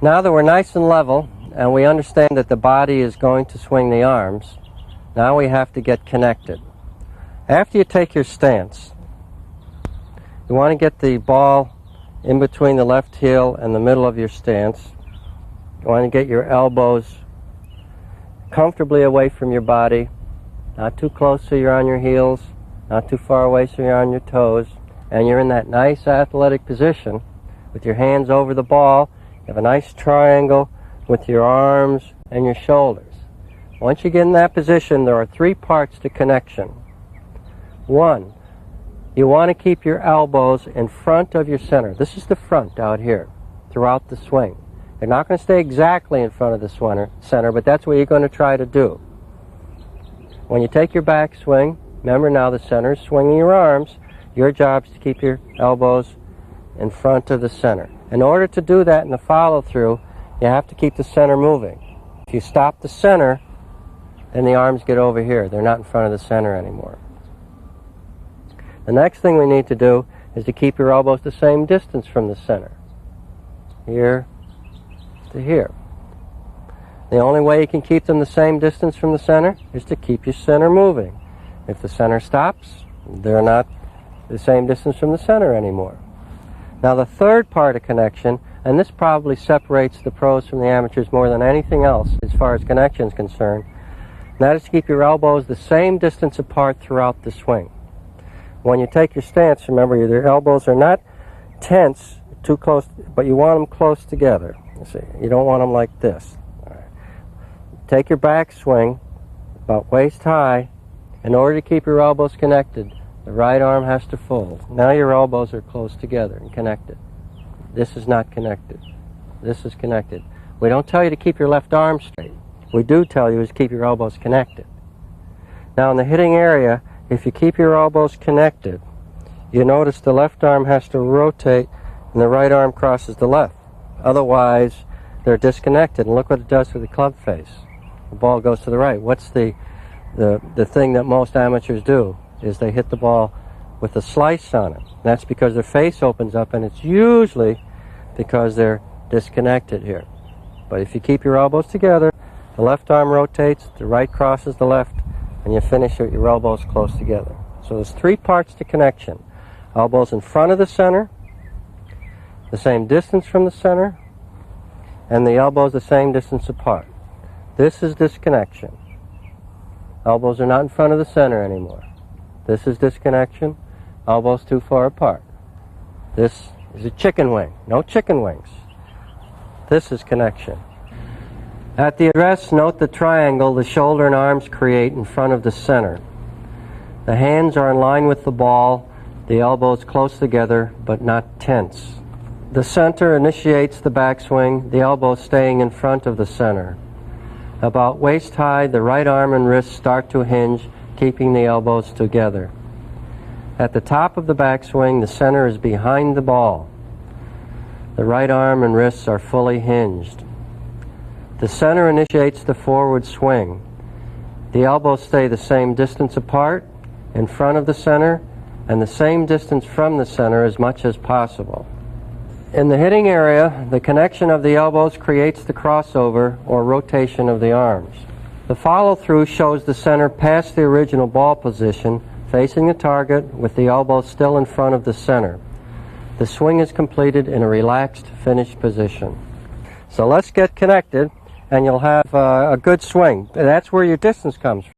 Now that we're nice and level and we understand that the body is going to swing the arms, now we have to get connected. After you take your stance, you want to get the ball in between the left heel and the middle of your stance. You want to get your elbows comfortably away from your body, not too close so you're on your heels, not too far away so you're on your toes, and you're in that nice athletic position with your hands over the ball. You have a nice triangle with your arms and your shoulders. Once you get in that position, there are three parts to connection. One, you want to keep your elbows in front of your center. This is the front out here throughout the swing. They're not going to stay exactly in front of the center, but that's what you're going to try to do. When you take your back swing, remember now the center is swinging your arms. Your job is to keep your elbows in front of the center. In order to do that in the follow-through, you have to keep the center moving. If you stop the center, then the arms get over here. They're not in front of the center anymore. The next thing we need to do is to keep your elbows the same distance from the center. Here to here. The only way you can keep them the same distance from the center is to keep your center moving. If the center stops, they're not the same distance from the center anymore. Now the third part of connection, and this probably separates the pros from the amateurs more than anything else as far as connection is concerned, and that is to keep your elbows the same distance apart throughout the swing. When you take your stance, remember your elbows are not tense, too close, but you want them close together. You see, you don't want them like this. All right. Take your back swing about waist high. In order to keep your elbows connected, the right arm has to fold. Now your elbows are close together and connected. This is not connected. This is connected. We don't tell you to keep your left arm straight. We do tell you is keep your elbows connected. Now in the hitting area, if you keep your elbows connected, you notice the left arm has to rotate and the right arm crosses the left. Otherwise, they're disconnected. And look what it does to the club face. The ball goes to the right. What's the thing that most amateurs do is they hit the ball with a slice on it. That's because their face opens up, and it's usually because they're disconnected here. But if you keep your elbows together, the left arm rotates, the right crosses the left, and you finish with your elbows close together. So there's three parts to connection. Elbows in front of the center, the same distance from the center, and the elbows the same distance apart. This is disconnection. Elbows are not in front of the center anymore. This is disconnection. Elbows too far apart. This is a chicken wing. No chicken wings. This is connection. At the address, note the triangle the shoulder and arms create in front of the center. The hands are in line with the ball, the elbows close together but not tense. The center initiates the backswing, the elbows staying in front of the center. About waist high, the right arm and wrist start to hinge, keeping the elbows together. At the top of the backswing, the center is behind the ball. The right arm and wrists are fully hinged. The center initiates the forward swing. The elbows stay the same distance apart, in front of the center, and the same distance from the center as much as possible. In the hitting area, the connection of the elbows creates the crossover or rotation of the arms. The follow-through shows the center past the original ball position, facing the target with the elbows still in front of the center. The swing is completed in a relaxed, finished position. So let's get connected, and you'll have a good swing. That's where your distance comes from.